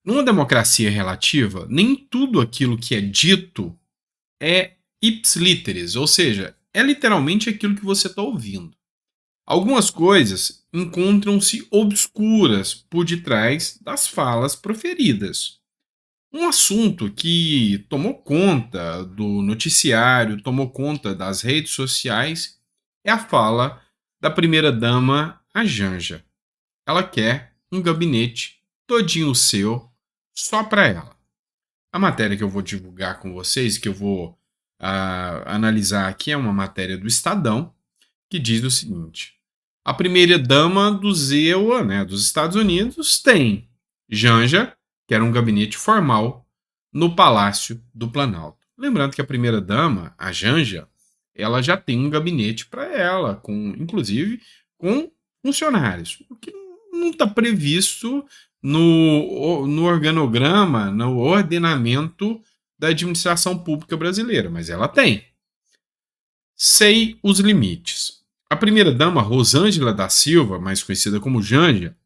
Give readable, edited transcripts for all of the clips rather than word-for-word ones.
Numa democracia relativa, nem tudo aquilo que é dito é ips literis, ou seja, é literalmente aquilo que você está ouvindo. Algumas coisas encontram-se obscuras por detrás das falas proferidas. Um assunto que tomou conta do noticiário, tomou conta das redes sociais, é a fala da primeira-dama, a Janja. Ela quer um gabinete todinho seu, só para ela. A matéria que eu vou divulgar com vocês, que eu vou analisar aqui, é uma matéria do Estadão, que diz o seguinte: a primeira-dama do ZEUA, né, dos Estados Unidos, tem Janja, que era um gabinete formal, no Palácio do Planalto. Lembrando que a primeira-dama, a Janja, ela já tem um gabinete para ela, inclusive com funcionários, o que não está previsto no organograma, no ordenamento da administração pública brasileira, mas ela tem. Sei os limites. A primeira-dama, Rosângela da Silva, mais conhecida como Janja,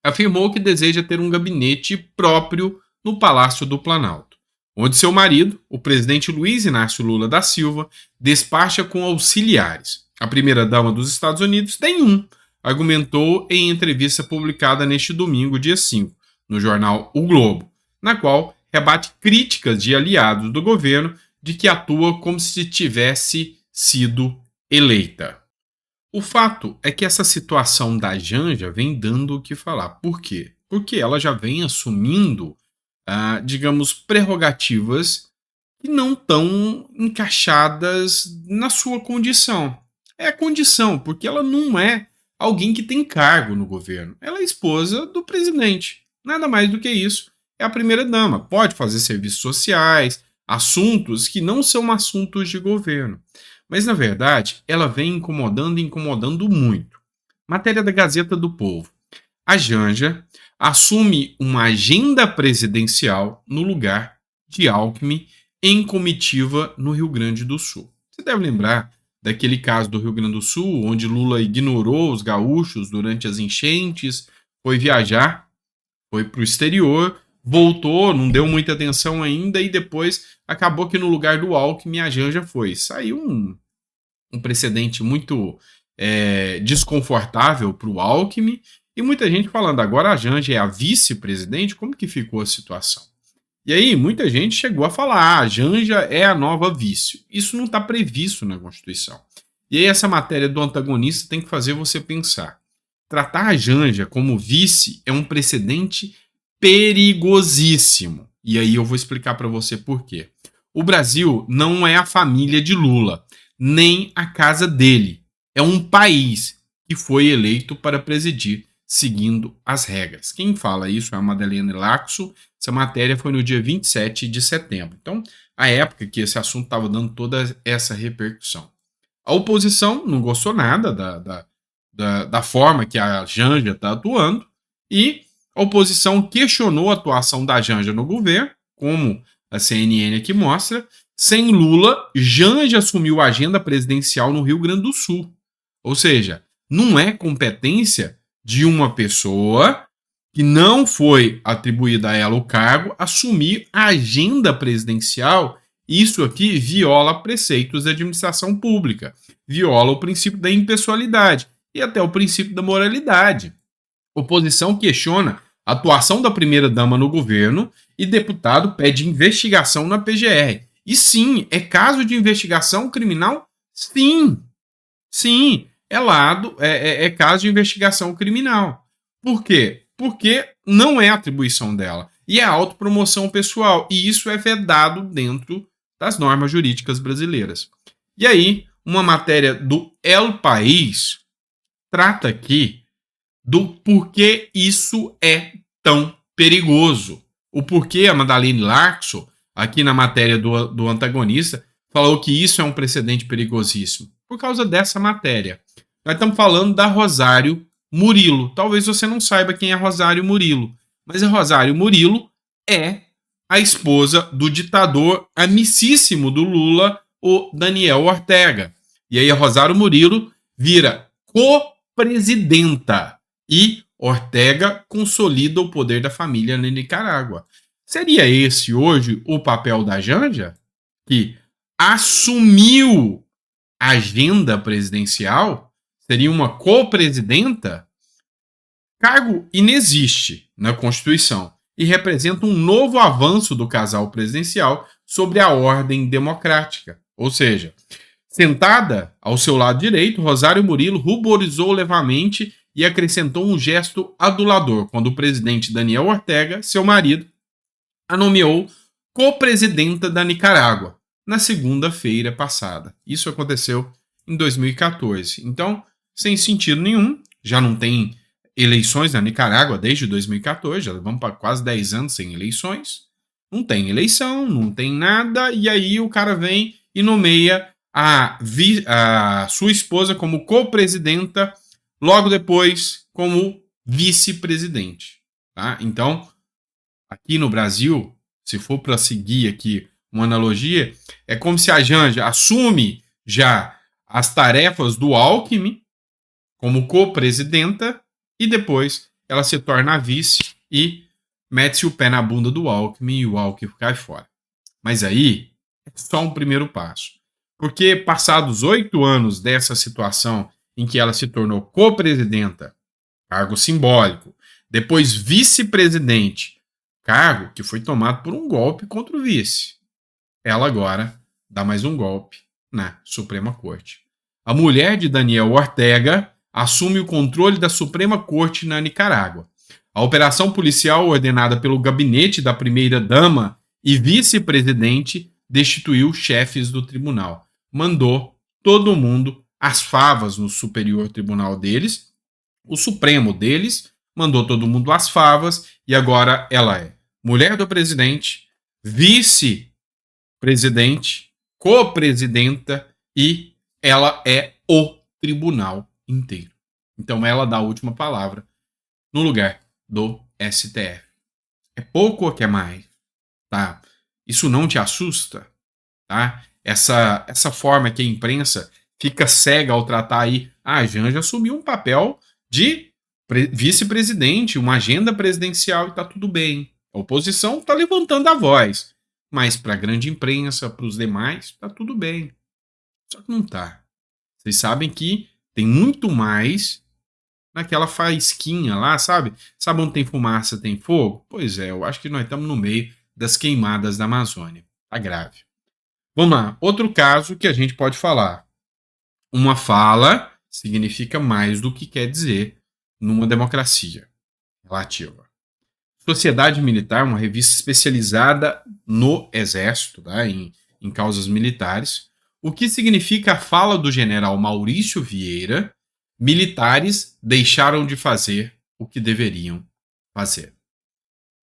afirmou que deseja ter um gabinete próprio no Palácio do Planalto, onde seu marido, o presidente Luiz Inácio Lula da Silva, despacha com auxiliares. A primeira-dama dos Estados Unidos tem um, argumentou em entrevista publicada neste domingo, dia 5, no jornal O Globo, na qual rebate críticas de aliados do governo de que atua como se tivesse sido eleita. O fato é que essa situação da Janja vem dando o que falar. Por quê? Porque ela já vem assumindo, digamos, prerrogativas que não estão encaixadas na sua condição. É a condição, porque ela não é alguém que tem cargo no governo. Ela é esposa do presidente. Nada mais do que isso. É a primeira-dama. Pode fazer serviços sociais, assuntos que não são assuntos de governo. Mas, na verdade, ela vem incomodando e incomodando muito. Matéria da Gazeta do Povo. A Janja assume uma agenda presidencial no lugar de Alckmin em comitiva no Rio Grande do Sul. Você deve lembrar daquele caso do Rio Grande do Sul, onde Lula ignorou os gaúchos durante as enchentes, foi viajar, foi para o exterior, voltou, não deu muita atenção ainda e depois acabou que no lugar do Alckmin a Janja foi. Saiu um precedente muito desconfortável para o Alckmin e muita gente falando, agora a Janja é a vice-presidente, como que ficou a situação? E aí muita gente chegou a falar, a Janja é a nova vice. Isso não está previsto na Constituição. E aí essa matéria do antagonista tem que fazer você pensar. Tratar a Janja como vice é um precedente perigosíssimo. E aí eu vou explicar para você por quê. O Brasil não é a família de Lula, nem a casa dele. É um país que foi eleito para presidir seguindo as regras. Quem fala isso é a Madeleine Laxo. Essa matéria foi no dia 27 de setembro. Então, a época que esse assunto estava dando toda essa repercussão. A oposição não gostou nada da forma que a Janja está atuando e a oposição questionou a atuação da Janja no governo, como a CNN aqui mostra. Sem Lula, Janja assumiu a agenda presidencial no Rio Grande do Sul. Ou seja, não é competência de uma pessoa que não foi atribuída a ela o cargo assumir a agenda presidencial. Isso aqui viola preceitos da administração pública, viola o princípio da impessoalidade e até o princípio da moralidade. Oposição questiona a atuação da primeira-dama no governo e deputado pede investigação na PGR. E sim, é caso de investigação criminal? Sim. Sim, é caso de investigação criminal. Por quê? Porque não é atribuição dela. E é autopromoção pessoal. E isso é vedado dentro das normas jurídicas brasileiras. E aí, uma matéria do El País trata aqui do porquê isso é tão perigoso. O porquê a Madeleine Laxo, aqui na matéria do antagonista, falou que isso é um precedente perigosíssimo. Por causa dessa matéria. Nós estamos falando da Rosário Murilo. Talvez você não saiba quem é Rosário Murilo, mas a Rosário Murilo é a esposa do ditador amicíssimo do Lula, o Daniel Ortega. E aí a Rosário Murilo vira co-presidenta e Ortega consolida o poder da família na Nicarágua. Seria esse hoje o papel da Janja, que assumiu a agenda presidencial? Seria uma co-presidenta? Cargo inexiste na Constituição e representa um novo avanço do casal presidencial sobre a ordem democrática. Ou seja, sentada ao seu lado direito, Rosário Murilo ruborizou levemente e acrescentou um gesto adulador quando o presidente Daniel Ortega, seu marido, a nomeou co-presidenta da Nicarágua na segunda-feira passada. Isso aconteceu em 2014. Então, sem sentido nenhum, já não tem eleições na Nicarágua desde 2014, já vamos para quase 10 anos sem eleições. Não tem eleição, não tem nada, e aí o cara vem e nomeia a sua esposa como co-presidenta, logo depois como vice-presidente. Tá? Então, aqui no Brasil, se for para seguir aqui uma analogia, é como se a Janja assume já as tarefas do Alckmin como co-presidenta e depois ela se torna a vice e mete-se o pé na bunda do Alckmin e o Alckmin cai fora. Mas aí é só um primeiro passo. Porque passados 8 anos dessa situação em que ela se tornou co-presidenta, cargo simbólico, depois vice-presidente, cargo que foi tomado por um golpe contra o vice, ela agora dá mais um golpe na Suprema Corte. A mulher de Daniel Ortega assume o controle da Suprema Corte na Nicarágua. A operação policial ordenada pelo gabinete da primeira-dama e vice-presidente destituiu chefes do tribunal. Mandou todo mundo às favas no Superior Tribunal deles. O Supremo deles mandou todo mundo às favas e agora ela é mulher do presidente, vice-presidente, co-presidenta e ela é o tribunal inteiro. Então ela dá a última palavra no lugar do STF. É pouco ou quer mais? Tá? Isso não te assusta? Tá? Essa forma que a imprensa fica cega ao tratar aí. A Janja assumiu um papel de vice-presidente, uma agenda presidencial e tá tudo bem. A oposição tá levantando a voz. Mas para a grande imprensa, para os demais, tá tudo bem. Só que não tá. Vocês sabem que tem muito mais naquela faísquinha lá, sabe? Sabe onde tem fumaça, tem fogo? Pois é, eu acho que nós estamos no meio das queimadas da Amazônia. Tá grave. Vamos lá. Outro caso que a gente pode falar. Uma fala significa mais do que quer dizer numa democracia relativa. Sociedade Militar, uma revista especializada no Exército, tá? em causas militares. O que significa a fala do general Maurício Vieira: militares deixaram de fazer o que deveriam fazer.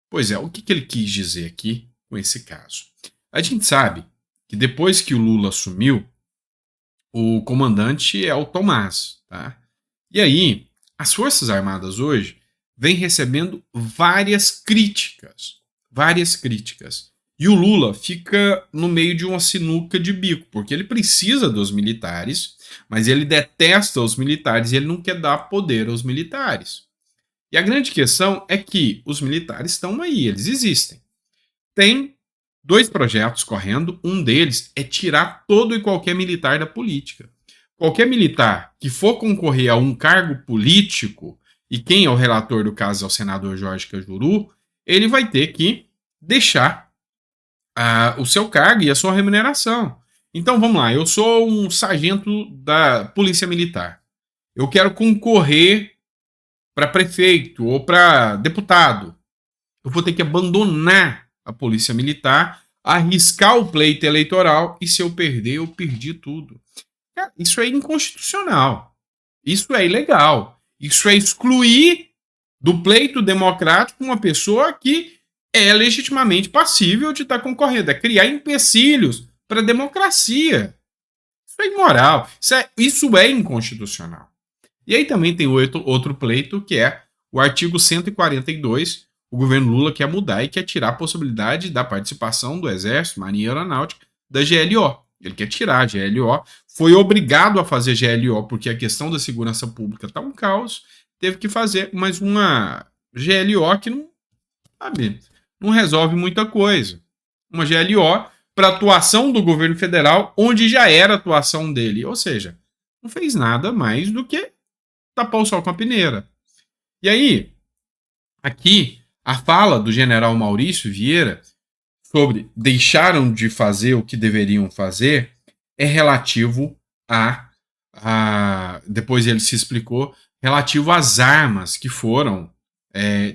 Pois é, o que ele quis dizer aqui com esse caso? A gente sabe que depois que o Lula assumiu, o comandante é o Tomás. Tá? E aí, as Forças Armadas hoje vêm recebendo várias críticas. E o Lula fica no meio de uma sinuca de bico, porque ele precisa dos militares, mas ele detesta os militares e ele não quer dar poder aos militares. E a grande questão é que os militares estão aí, eles existem. Tem 2 projetos correndo, um deles é tirar todo e qualquer militar da política. Qualquer militar que for concorrer a um cargo político, e quem é o relator do caso é o senador Jorge Cajuru, ele vai ter que deixar o seu cargo e a sua remuneração. Então vamos lá, eu sou um sargento da Polícia Militar. Eu quero concorrer para prefeito ou para deputado. Eu vou ter que abandonar a Polícia Militar, arriscar o pleito eleitoral e se eu perder, eu perdi tudo. Isso é inconstitucional. Isso é ilegal. Isso é excluir do pleito democrático uma pessoa que é legitimamente passível de estar concorrendo. É criar empecilhos para a democracia. Isso é imoral. Isso é inconstitucional. E aí também tem outro pleito, que é o artigo 142. O governo Lula quer mudar e quer tirar a possibilidade da participação do Exército, Marinha e Aeronáutica, da GLO. Ele quer tirar a GLO. Foi obrigado a fazer GLO porque a questão da segurança pública está um caos. teve que fazer mais uma GLO que não, sabe, não resolve muita coisa. Uma GLO para atuação do governo federal, onde já era a atuação dele. Ou seja, não fez nada mais do que tapar o sol com a peneira. E aí, aqui, a fala do general Maurício Vieira sobre deixaram de fazer o que deveriam fazer é relativo depois ele se explicou, relativo às armas que foram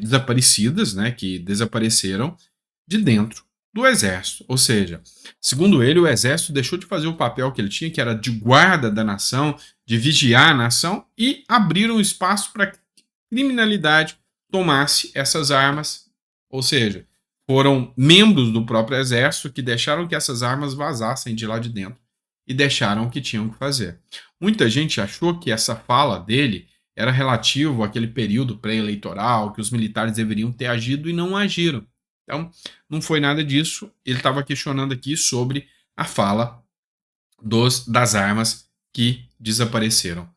desaparecidas, né, que desapareceram de dentro do exército. Ou seja, segundo ele, o exército deixou de fazer o papel que ele tinha, que era de guarda da nação, de vigiar a nação, e abriram espaço para que a criminalidade tomasse essas armas. Ou seja, foram membros do próprio exército que deixaram que essas armas vazassem de lá de dentro e deixaram o que tinham que fazer. Muita gente achou que essa fala dele era relativo àquele período pré-eleitoral, que os militares deveriam ter agido e não agiram. Então, não foi nada disso. Ele estava questionando aqui sobre a fala das armas que desapareceram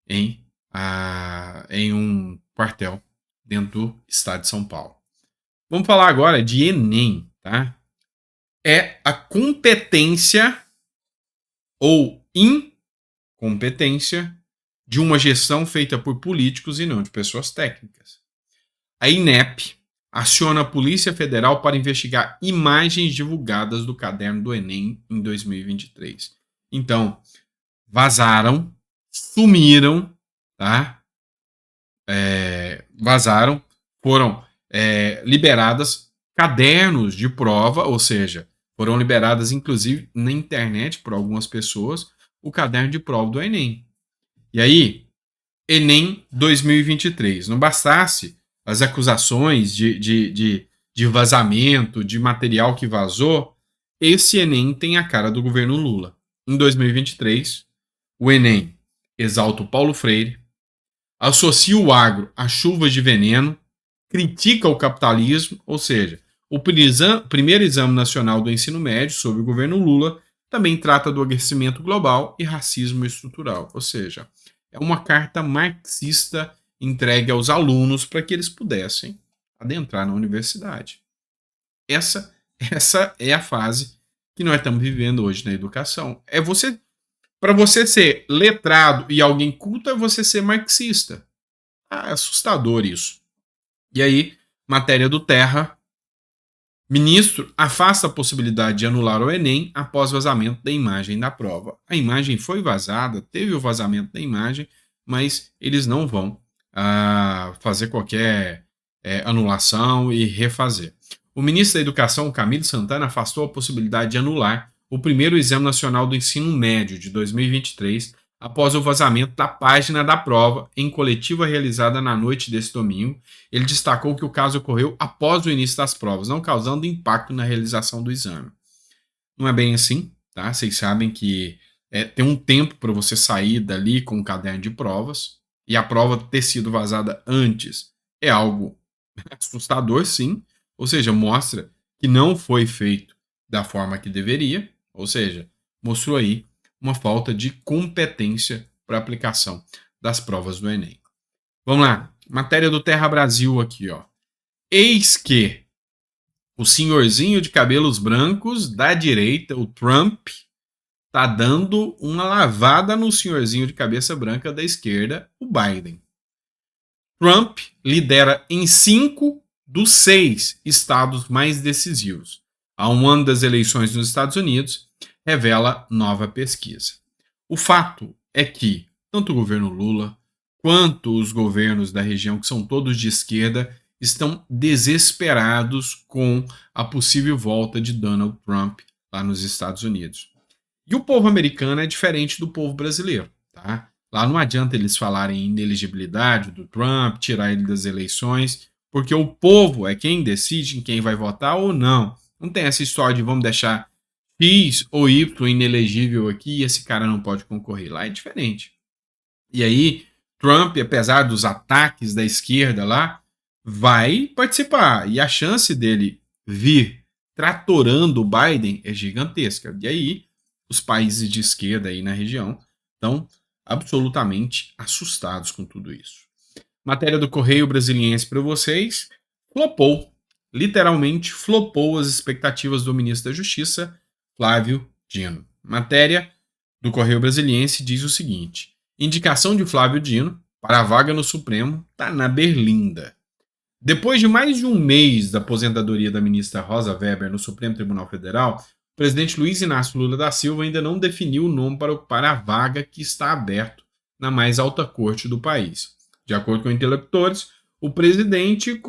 em um quartel dentro do estado de São Paulo. Vamos falar agora de Enem, tá? É a competência ou incompetência de uma gestão feita por políticos e não de pessoas técnicas. A INEP aciona a Polícia Federal para investigar imagens divulgadas do caderno do Enem em 2023. Então, vazaram, sumiram, tá? Vazaram, foram liberadas cadernos de prova, ou seja, foram liberadas inclusive na internet por algumas pessoas o caderno de prova do Enem. E aí, Enem 2023. Não bastasse as acusações de vazamento, de material que vazou, esse Enem tem a cara do governo Lula. Em 2023, o Enem exalta o Paulo Freire, associa o agro a chuvas de veneno, critica o capitalismo, ou seja, o primeiro exame nacional do ensino médio sob o governo Lula também trata do aquecimento global e racismo estrutural, ou seja, é uma carta marxista entregue aos alunos para que eles pudessem adentrar na universidade. Essa é a fase que nós estamos vivendo hoje na educação. Para você ser letrado e alguém culto, é você ser marxista. É assustador isso. E aí, matéria do Terra. Ministro afasta a possibilidade de anular o Enem após vazamento da imagem da prova. A imagem foi vazada, teve o vazamento da imagem, mas eles não vão fazer qualquer anulação e refazer. O ministro da Educação, Camilo Santana, afastou a possibilidade de anular o primeiro Exame Nacional do Ensino Médio de 2023 após o vazamento da página da prova em coletiva realizada na noite desse domingo. Ele destacou que o caso ocorreu após o início das provas, não causando impacto na realização do exame. Não é bem assim, tá? Vocês sabem que tem um tempo para você sair dali com o caderno de provas, e a prova ter sido vazada antes é algo assustador, sim. Ou seja, mostra que não foi feito da forma que deveria, ou seja, mostrou aí uma falta de competência para aplicação das provas do Enem. Vamos lá, matéria do Terra Brasil aqui, ó. Eis que o senhorzinho de cabelos brancos da direita, o Trump, tá dando uma lavada no senhorzinho de cabeça branca da esquerda, o Biden. Trump lidera em 5 dos 6 estados mais decisivos. Há um ano das eleições nos Estados Unidos, revela nova pesquisa. O fato é que tanto o governo Lula quanto os governos da região, que são todos de esquerda, estão desesperados com a possível volta de Donald Trump lá nos Estados Unidos. E o povo americano é diferente do povo brasileiro, tá? Lá não adianta eles falarem em inelegibilidade do Trump, tirar ele das eleições, porque o povo é quem decide em quem vai votar ou não. Não tem essa história de vamos deixar X ou Y inelegível aqui e esse cara não pode concorrer. Lá é diferente. E aí, Trump, apesar dos ataques da esquerda lá, vai participar. E a chance dele vir tratorando o Biden é gigantesca. E aí, os países de esquerda aí na região estão absolutamente assustados com tudo isso. Matéria do Correio Brasiliense para vocês. Flopou. Literalmente flopou as expectativas do ministro da Justiça, Flávio Dino. Matéria do Correio Brasiliense diz o seguinte: indicação de Flávio Dino para a vaga no Supremo está na berlinda. Depois de mais de um mês da aposentadoria da ministra Rosa Weber no Supremo Tribunal Federal, o presidente Luiz Inácio Lula da Silva ainda não definiu o nome para ocupar a vaga que está aberta na mais alta corte do país. De acordo com interlocutores, o presidente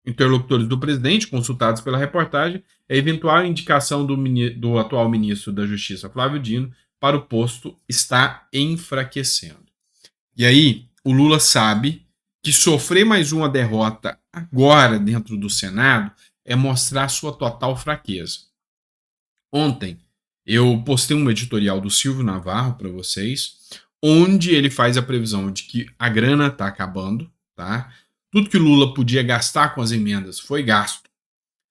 interlocutores do presidente, consultados pela reportagem, a eventual indicação do atual ministro da Justiça, Flávio Dino, para o posto está enfraquecendo. E aí, o Lula sabe que sofrer mais uma derrota agora dentro do Senado é mostrar sua total fraqueza. Ontem, eu postei um editorial do Silvio Navarro para vocês, onde ele faz a previsão de que a grana está acabando, tá? Tudo que o Lula podia gastar com as emendas foi gasto.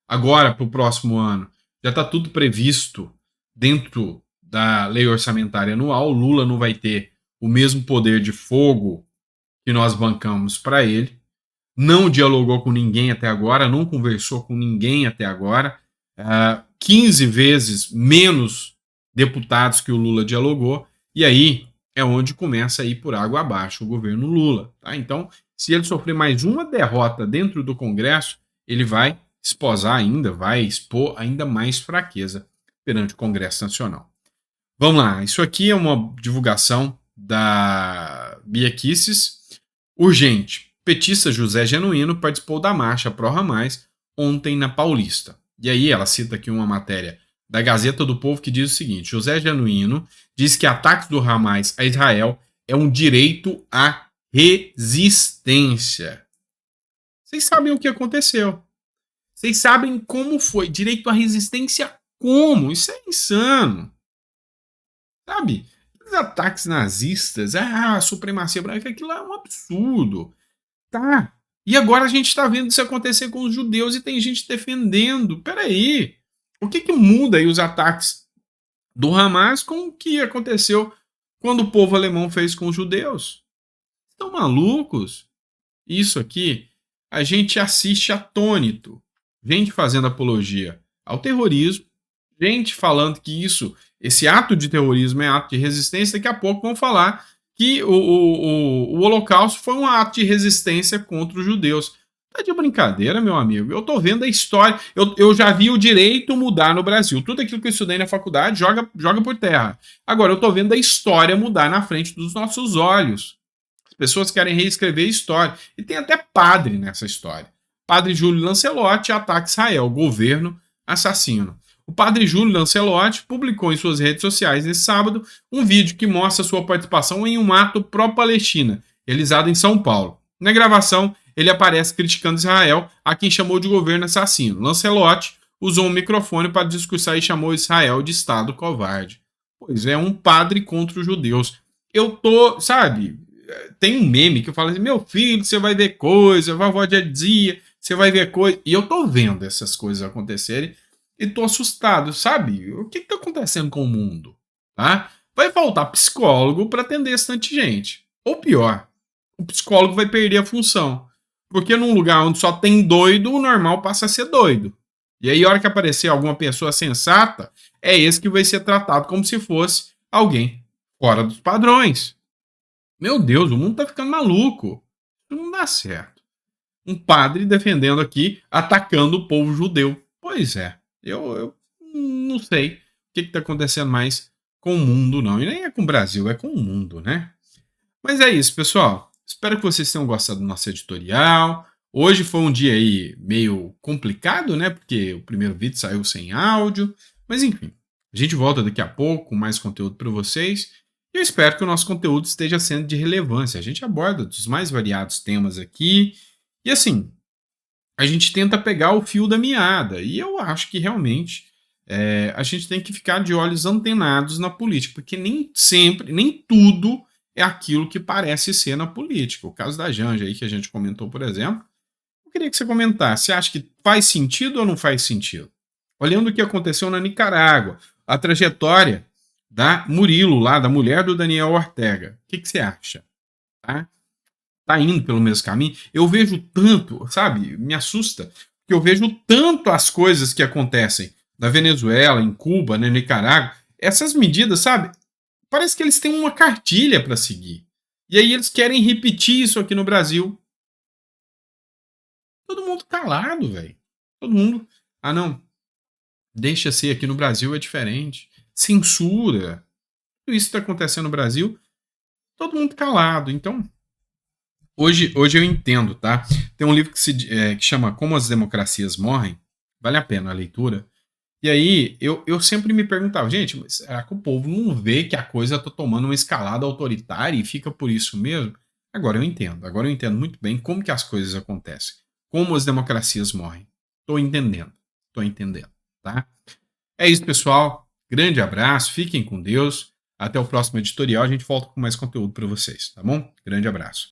Agora, para o próximo ano, já está tudo previsto dentro da lei orçamentária anual. O Lula não vai ter o mesmo poder de fogo que nós bancamos para ele. Não dialogou com ninguém até agora, não conversou com ninguém até agora. 15 vezes menos deputados que o Lula dialogou. E aí é onde começa a ir por água abaixo o governo Lula. Tá? Então, se ele sofrer mais uma derrota dentro do Congresso, ele vai expor ainda mais fraqueza perante o Congresso Nacional. Vamos lá, isso aqui é uma divulgação da Bia Kicis. Urgente, petista José Genuíno participou da marcha Pró Mais ontem na Paulista. E aí ela cita aqui uma matéria da Gazeta do Povo que diz o seguinte: José Genuíno diz que ataques do Hamas a Israel é um direito à resistência. Vocês sabem o que aconteceu. Vocês sabem como foi. Direito à resistência como? Isso é insano. Sabe? Os ataques nazistas, a supremacia branca, aquilo é um absurdo. Tá. E agora a gente está vendo isso acontecer com os judeus e tem gente defendendo. Peraí. O que muda aí os ataques do Hamas com o que aconteceu quando o povo alemão fez com os judeus? Estão malucos? Isso aqui a gente assiste atônito. Gente fazendo apologia ao terrorismo, gente falando que esse ato de terrorismo é ato de resistência. Daqui a pouco vão falar que o Holocausto foi um ato de resistência contra os judeus. Tá de brincadeira, meu amigo. Eu tô vendo a história. Eu já vi o direito mudar no Brasil. Tudo aquilo que eu estudei na faculdade joga por terra. Agora eu tô vendo a história mudar na frente dos nossos olhos. As pessoas querem reescrever a história. E tem até padre nessa história. Padre Júlio Lancelotti ataca Israel, governo assassino. O padre Júlio Lancelotti publicou em suas redes sociais nesse sábado um vídeo que mostra sua participação em um ato pró-Palestina, realizado em São Paulo. Na gravação, ele aparece criticando Israel, a quem chamou de governo assassino. Lancelotti usou um microfone para discursar e chamou Israel de Estado covarde. Pois é, um padre contra os judeus. Tem um meme que eu falo assim: meu filho, você vai ver coisa, a vovó já dizia, você vai ver coisa. E eu tô vendo essas coisas acontecerem e tô assustado, sabe? O que tá acontecendo com o mundo? Tá? Vai faltar psicólogo para atender essa tanta gente. Ou pior, o psicólogo vai perder a função. Porque num lugar onde só tem doido, o normal passa a ser doido. E aí, a hora que aparecer alguma pessoa sensata, é esse que vai ser tratado como se fosse alguém fora dos padrões. Meu Deus, o mundo tá ficando maluco. Isso não dá certo. Um padre defendendo aqui, atacando o povo judeu. Pois é, eu não sei o que tá acontecendo mais com o mundo, não. E nem é com o Brasil, é com o mundo, né? Mas é isso, pessoal. Espero que vocês tenham gostado do nosso editorial. Hoje foi um dia aí meio complicado, né? Porque o primeiro vídeo saiu sem áudio. Mas enfim, a gente volta daqui a pouco com mais conteúdo para vocês. E eu espero que o nosso conteúdo esteja sendo de relevância. A gente aborda dos mais variados temas aqui. E assim, a gente tenta pegar o fio da meada. E eu acho que realmente a gente tem que ficar de olhos antenados na política. Porque nem sempre, nem tudo é aquilo que parece ser na política. O caso da Janja aí que a gente comentou, por exemplo, eu queria que você comentasse. Você acha que faz sentido ou não faz sentido? Olhando o que aconteceu na Nicarágua, a trajetória da Murilo lá, da mulher do Daniel Ortega. O que você acha? Tá? tá indo pelo mesmo caminho. Eu vejo tanto, sabe? Me assusta, que eu vejo tanto as coisas que acontecem na Venezuela, em Cuba, né, Nicarágua. Essas medidas, sabe? Parece que eles têm uma cartilha para seguir. E aí eles querem repetir isso aqui no Brasil. Todo mundo calado, velho. Todo mundo. Ah, não. Deixa ser aqui no Brasil é diferente. Censura. Tudo isso está acontecendo no Brasil. Todo mundo calado. Então, hoje eu entendo, tá? Tem um livro que chama Como as Democracias Morrem. Vale a pena a leitura. E aí, eu sempre me perguntava, gente, mas será que o povo não vê que a coisa está tomando uma escalada autoritária e fica por isso mesmo? Agora eu entendo muito bem como que as coisas acontecem, como as democracias morrem. Estou entendendo, tá? É isso, pessoal. Grande abraço, fiquem com Deus. Até o próximo editorial, a gente volta com mais conteúdo para vocês, tá bom? Grande abraço.